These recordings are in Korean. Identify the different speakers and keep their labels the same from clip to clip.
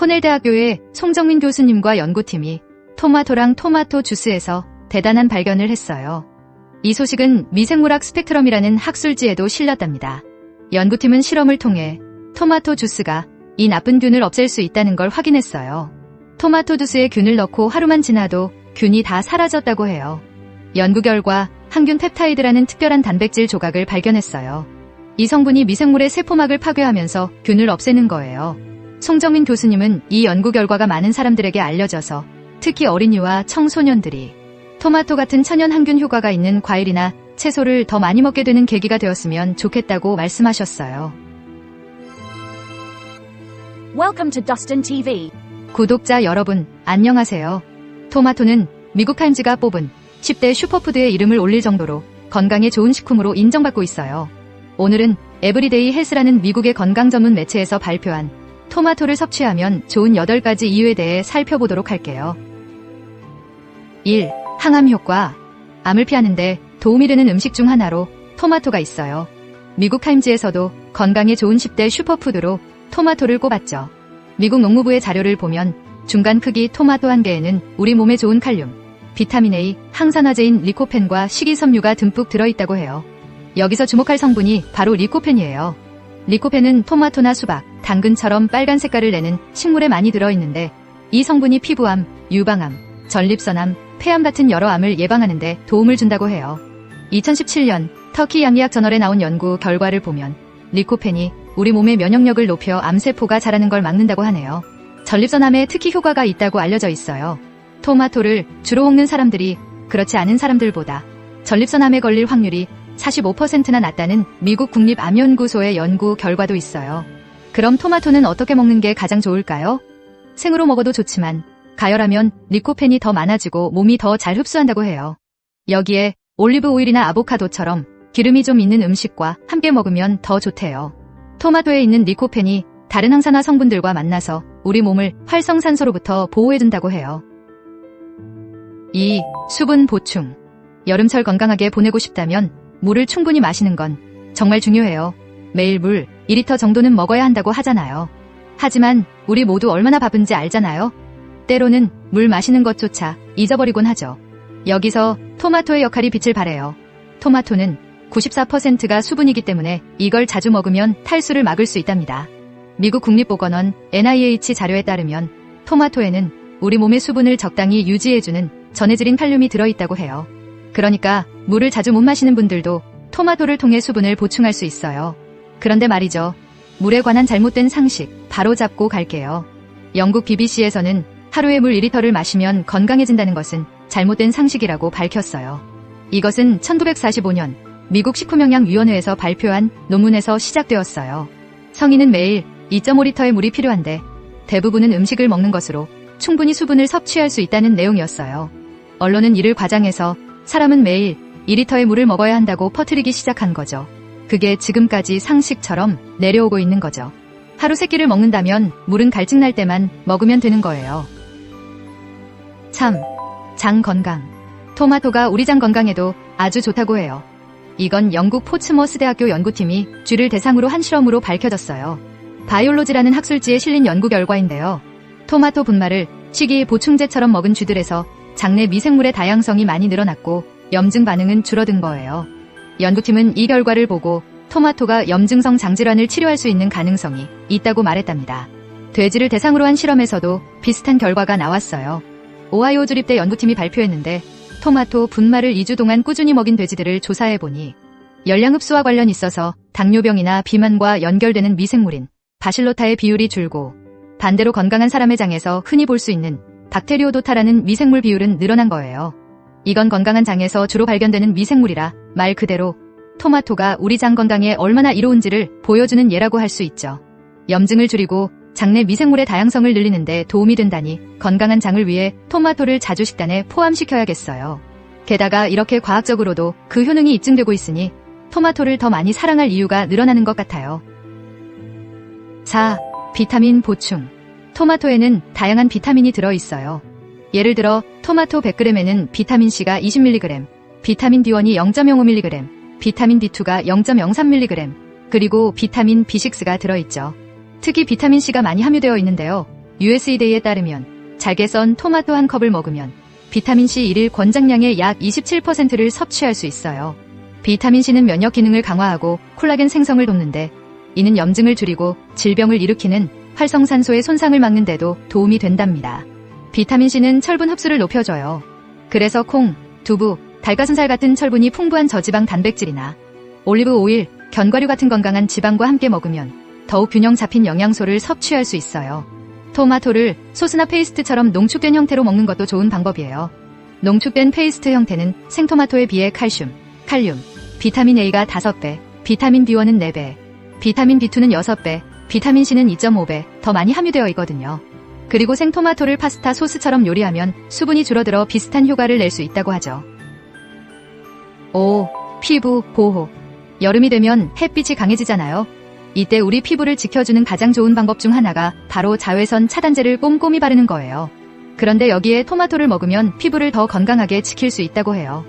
Speaker 1: 코넬대학교의 송정민 교수님과 연구팀이 토마토랑 토마토 주스에서 대단한 발견을 했어요. 이 소식은 미생물학 스펙트럼이라는 학술지에도 실렸답니다. 연구팀은 실험을 통해 토마토 주스가 이 나쁜 균을 없앨 수 있다는 걸 확인했어요. 토마토 주스에 균을 넣고 하루만 지나도 균이 다 사라졌다고 해요. 연구 결과 항균 펩타이드라는 특별한 단백질 조각을 발견했어요. 이 성분이 미생물의 세포막을 파괴하면서 균을 없애는 거예요. 송정민 교수님은 이 연구 결과가 많은 사람들에게 알려져서 특히 어린이와 청소년들이 토마토 같은 천연 항균 효과가 있는 과일이나 채소를 더 많이 먹게 되는 계기가 되었으면 좋겠다고 말씀하셨어요.
Speaker 2: Welcome to Dustin TV.
Speaker 1: 구독자 여러분, 안녕하세요. 토마토는 미국 타임즈가 뽑은 10대 슈퍼푸드의 이름을 올릴 정도로 건강에 좋은 식품으로 인정받고 있어요. 오늘은 에브리데이 헬스라는 미국의 건강 전문 매체에서 발표한 토마토를 섭취하면 좋은 8가지 이유에 대해 살펴보도록 할게요. 1. 항암 효과. 암을 피하는데 도움이 되는 음식 중 하나로 토마토가 있어요. 미국 타임즈에서도 건강에 좋은 10대 슈퍼푸드로 토마토를 꼽았죠. 미국 농무부의 자료를 보면 중간 크기 토마토 한 개에는 우리 몸에 좋은 칼륨, 비타민 A, 항산화제인 리코펜과 식이섬유가 듬뿍 들어있다고 해요. 여기서 주목할 성분이 바로 리코펜이에요. 리코펜은 토마토나 수박, 당근처럼 빨간 색깔을 내는 식물에 많이 들어있는데 이 성분이 피부암, 유방암, 전립선암, 폐암 같은 여러 암을 예방하는 데 도움을 준다고 해요. 2017년 터키 양리학 저널에 나온 연구 결과를 보면 리코펜이 우리 몸의 면역력을 높여 암세포가 자라는 걸 막는다고 하네요. 전립선암에 특히 효과가 있다고 알려져 있어요. 토마토를 주로 먹는 사람들이 그렇지 않은 사람들보다 전립선암에 걸릴 확률이 45%나 낮다는 미국 국립암연구소의 연구 결과도 있어요. 그럼 토마토는 어떻게 먹는 게 가장 좋을까요? 생으로 먹어도 좋지만 가열하면 리코펜이 더 많아지고 몸이 더 잘 흡수한다고 해요. 여기에 올리브 오일이나 아보카도처럼 기름이 좀 있는 음식과 함께 먹으면 더 좋대요. 토마토에 있는 리코펜이 다른 항산화 성분들과 만나서 우리 몸을 활성산소로부터 보호해준다고 해요. 2. 수분 보충. 여름철 건강하게 보내고 싶다면 물을 충분히 마시는 건 정말 중요해요. 매일 물 2리터 정도는 먹어야 한다고 하잖아요. 하지만 우리 모두 얼마나 바쁜지 알잖아요. 때로는 물 마시는 것조차 잊어버리곤 하죠. 여기서 토마토의 역할이 빛을 발해요. 토마토는 94%가 수분이기 때문에 이걸 자주 먹으면 탈수를 막을 수 있답니다. 미국 국립보건원 NIH 자료에 따르면 토마토에는 우리 몸의 수분을 적당히 유지해주는 전해질인 칼륨이 들어있다고 해요. 그러니까 물을 자주 못 마시는 분들도 토마토를 통해 수분을 보충할 수 있어요. 그런데 말이죠. 물에 관한 잘못된 상식 바로 잡고 갈게요. 영국 BBC에서는 하루에 물 2리터를 마시면 건강해진다는 것은 잘못된 상식이라고 밝혔어요. 이것은 1945년 미국 식품영양위원회에서 발표한 논문에서 시작되었어요. 성인은 매일 2.5리터의 물이 필요한데 대부분은 음식을 먹는 것으로 충분히 수분을 섭취할 수 있다는 내용이었어요. 언론은 이를 과장해서 사람은 매일 2리터의 물을 먹어야 한다고 퍼뜨리기 시작한 거죠. 그게 지금까지 상식처럼 내려오고 있는 거죠. 하루 3끼를 먹는다면 물은 갈증날 때만 먹으면 되는 거예요. 3. 장 건강. 토마토가 우리 장 건강에도 아주 좋다고 해요. 이건 영국 포츠머스 대학교 연구팀이 쥐를 대상으로 한 실험으로 밝혀졌어요. 바이올로지라는 학술지에 실린 연구 결과인데요. 토마토 분말을 식이 보충제처럼 먹은 쥐들에서 장내 미생물의 다양성이 많이 늘어났고 염증 반응은 줄어든 거예요. 연구팀은 이 결과를 보고 토마토가 염증성 장질환을 치료할 수 있는 가능성이 있다고 말했답니다. 돼지를 대상으로 한 실험에서도 비슷한 결과가 나왔어요. 오하이오 주립대 연구팀이 발표했는데 토마토 분말을 2주 동안 꾸준히 먹인 돼지들을 조사해보니 열량 흡수와 관련 있어서 당뇨병이나 비만과 연결되는 미생물인 바실로타의 비율이 줄고 반대로 건강한 사람의 장에서 흔히 볼 수 있는 박테리오도타라는 미생물 비율은 늘어난 거예요. 이건 건강한 장에서 주로 발견되는 미생물이라 말 그대로 토마토가 우리 장 건강에 얼마나 이로운지를 보여주는 예라고 할 수 있죠. 염증을 줄이고 장내 미생물의 다양성을 늘리는데 도움이 된다니 건강한 장을 위해 토마토를 자주 식단에 포함시켜야겠어요. 게다가 이렇게 과학적으로도 그 효능이 입증되고 있으니 토마토를 더 많이 사랑할 이유가 늘어나는 것 같아요. 4. 비타민 보충. 토마토에는 다양한 비타민이 들어있어요. 예를 들어 토마토 100g에는 비타민C가 20mg, 비타민 D1이 0.05mg, 비타민 B2가 0.03mg, 그리고 비타민 B6가 들어있죠. 특히 비타민C가 많이 함유되어 있는데요. USDA에 따르면 잘게 썬 토마토 한 컵을 먹으면 비타민C 1일 권장량의 약 27%를 섭취할 수 있어요. 비타민C는 면역 기능을 강화하고 콜라겐 생성을 돕는데 이는 염증을 줄이고 질병을 일으키는 활성산소의 손상을 막는 데도 도움이 된답니다. 비타민C는 철분 흡수를 높여줘요. 그래서 콩, 두부, 닭가슴살 같은 철분이 풍부한 저지방 단백질이나 올리브 오일, 견과류 같은 건강한 지방과 함께 먹으면 더욱 균형 잡힌 영양소를 섭취할 수 있어요. 토마토를 소스나 페이스트처럼 농축된 형태로 먹는 것도 좋은 방법이에요. 농축된 페이스트 형태는 생토마토에 비해 칼슘, 칼륨, 비타민 A가 5배, 비타민 B1은 4배, 비타민 B2는 6배, 비타민 C는 2.5배 더 많이 함유되어 있거든요. 그리고 생토마토를 파스타 소스처럼 요리하면 수분이 줄어들어 비슷한 효과를 낼 수 있다고 하죠. 5. 피부 보호. 여름이 되면 햇빛이 강해지잖아요. 이때 우리 피부를 지켜주는 가장 좋은 방법 중 하나가 바로 자외선 차단제를 꼼꼼히 바르는 거예요. 그런데 여기에 토마토를 먹으면 피부를 더 건강하게 지킬 수 있다고 해요.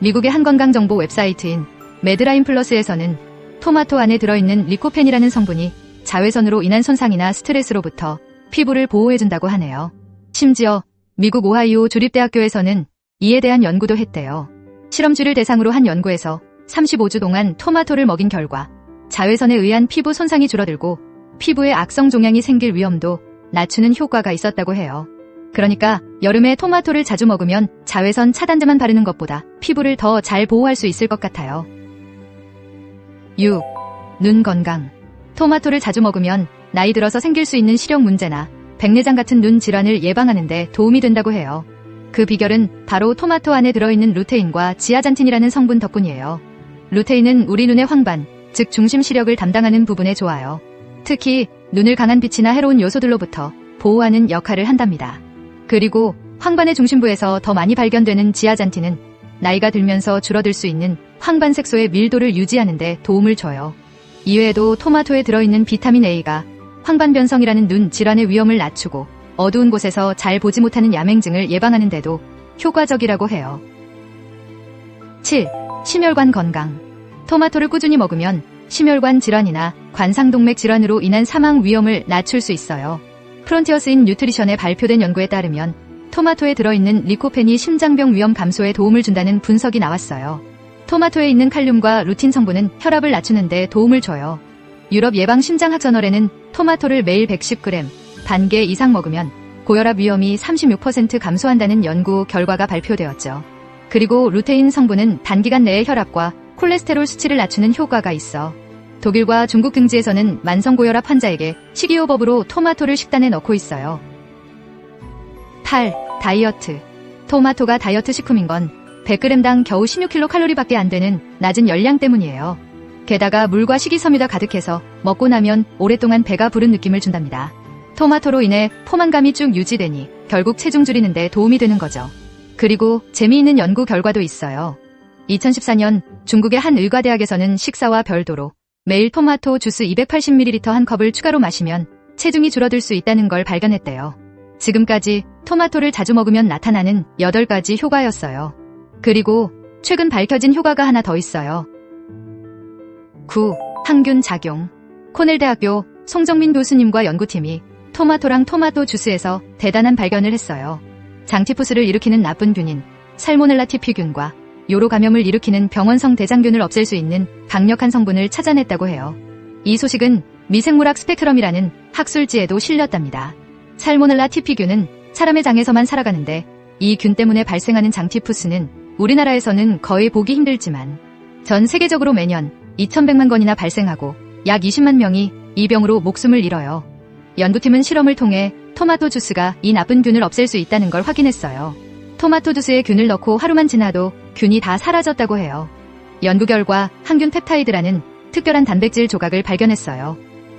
Speaker 1: 미국의 한 건강정보 웹사이트인 매드라인 플러스에서는 토마토 안에 들어있는 리코펜이라는 성분이 자외선으로 인한 손상이나 스트레스로부터 피부를 보호해준다고 하네요. 심지어 미국 오하이오 주립대학교에서는 이에 대한 연구도 했대요. 실험쥐를 대상으로 한 연구에서 35주 동안 토마토를 먹인 결과 자외선에 의한 피부 손상이 줄어들고 피부에 악성 종양이 생길 위험도 낮추는 효과가 있었다고 해요. 그러니까 여름에 토마토를 자주 먹으면 자외선 차단제만 바르는 것보다 피부를 더 잘 보호할 수 있을 것 같아요. 6. 눈 건강. 토마토를 자주 먹으면 나이 들어서 생길 수 있는 시력 문제나 백내장 같은 눈 질환을 예방하는 데 도움이 된다고 해요. 그 비결은 바로 토마토 안에 들어있는 루테인과 지아잔틴이라는 성분 덕분이에요. 루테인은 우리 눈의 황반, 즉 중심 시력을 담당하는 부분에 좋아요. 특히 눈을 강한 빛이나 해로운 요소들로부터 보호하는 역할을 한답니다. 그리고 황반의 중심부에서 더 많이 발견되는 지아잔틴은 나이가 들면서 줄어들 수 있는 황반 색소의 밀도를 유지하는 데 도움을 줘요. 이외에도 토마토에 들어있는 비타민 A가 황반 변성이라는 눈 질환의 위험을 낮추고 어두운 곳에서 잘 보지 못하는 야맹증을 예방하는 데도 효과적이라고 해요. 7. 심혈관 건강. 토마토를 꾸준히 먹으면 심혈관 질환이나 관상동맥 질환으로 인한 사망 위험을 낮출 수 있어요. 프론티어스 인 뉴트리션에 발표된 연구에 따르면 토마토에 들어있는 리코펜이 심장병 위험 감소에 도움을 준다는 분석이 나왔어요. 토마토에 있는 칼륨과 루틴 성분은 혈압을 낮추는 데 도움을 줘요. 유럽 예방심장학저널에는 토마토를 매일 110g, 반 개 이상 먹으면 고혈압 위험이 36% 감소한다는 연구 결과가 발표되었죠. 그리고 루테인 성분은 단기간 내에 혈압과 콜레스테롤 수치를 낮추는 효과가 있어 독일과 중국 등지에서는 만성고혈압 환자에게 식이요법으로 토마토를 식단에 넣고 있어요. 8. 다이어트. 토마토가 다이어트 식품인 건 100g당 겨우 16kcal밖에 안 되는 낮은 열량 때문이에요. 게다가 물과 식이섬유가 가득해서 먹고 나면 오랫동안 배가 부른 느낌을 준답니다. 토마토로 인해 포만감이 쭉 유지되니 결국 체중 줄이는데 도움이 되는 거죠. 그리고 재미있는 연구 결과도 있어요. 2014년 중국의 한 의과대학에서는 식사와 별도로 매일 토마토 주스 280ml 한 컵을 추가로 마시면 체중이 줄어들 수 있다는 걸 발견했대요. 지금까지 토마토를 자주 먹으면 나타나는 8가지 효과였어요. 그리고 최근 밝혀진 효과가 하나 더 있어요. 9. 항균 작용. 코넬대학교 송정민 교수님과 연구팀이 토마토랑 토마토 주스에서 대단한 발견을 했어요. 장티푸스를 일으키는 나쁜 균인 살모넬라 티피균과 요로 감염을 일으키는 병원성 대장균을 없앨 수 있는 강력한 성분을 찾아냈다고 해요. 이 소식은 미생물학 스펙트럼이라는 학술지에도 실렸답니다. 살모넬라 티피균은 사람의 장에서만 살아가는데 이 균 때문에 발생하는 장티푸스는 우리나라에서는 거의 보기 힘들지만 전 세계적으로 매년 2,100만 건이나 발생하고 약 20만 명이 이 병으로 목숨을 잃어요. 연구팀은 실험을 통해 토마토 주스가 이 나쁜 균을 없앨 수 있다는 걸 확인했어요. 토마토 주스에 균을 넣고 하루만 지나도 균이 다 사라졌다고 해요. 연구 결과 항균 펩타이드라는 특별한 단백질 조각을 발견했어요.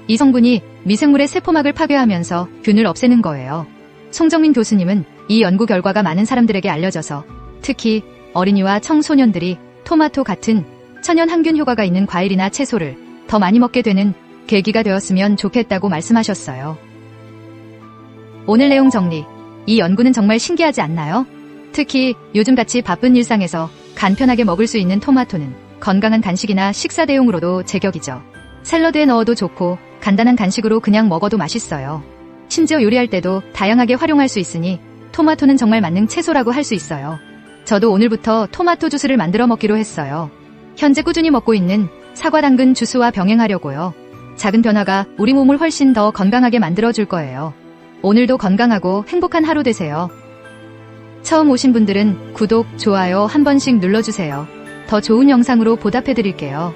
Speaker 1: 이 성분이 미생물의 세포막을 파괴하면서 균을 없애는 거예요. 송정민 교수님은 이 연구 결과가 많은 사람들에게 알려져서 특히 어린이와 청소년들이 토마토 같은 천연 항균 효과가 있는 과일이나 채소를 더 많이 먹게 되는 계기가 되었으면 좋겠다고 말씀하셨어요. 오늘 내용 정리. 이 연구는 정말 신기하지 않나요? 특히 요즘같이 바쁜 일상에서 간편하게 먹을 수 있는 토마토는 건강한 간식이나 식사 대용으로도 제격이죠. 샐러드에 넣어도 좋고 간단한 간식으로 그냥 먹어도 맛있어요. 심지어 요리할 때도 다양하게 활용할 수 있으니 토마토는 정말 만능 채소라고 할 수 있어요. 저도 오늘부터 토마토 주스를 만들어 먹기로 했어요. 현재 꾸준히 먹고 있는 사과 당근 주스와 병행하려고요. 작은 변화가 우리 몸을 훨씬 더 건강하게 만들어줄 거예요. 오늘도 건강하고 행복한 하루 되세요. 처음 오신 분들은 구독, 좋아요 한 번씩 눌러주세요. 더 좋은 영상으로 보답해드릴게요.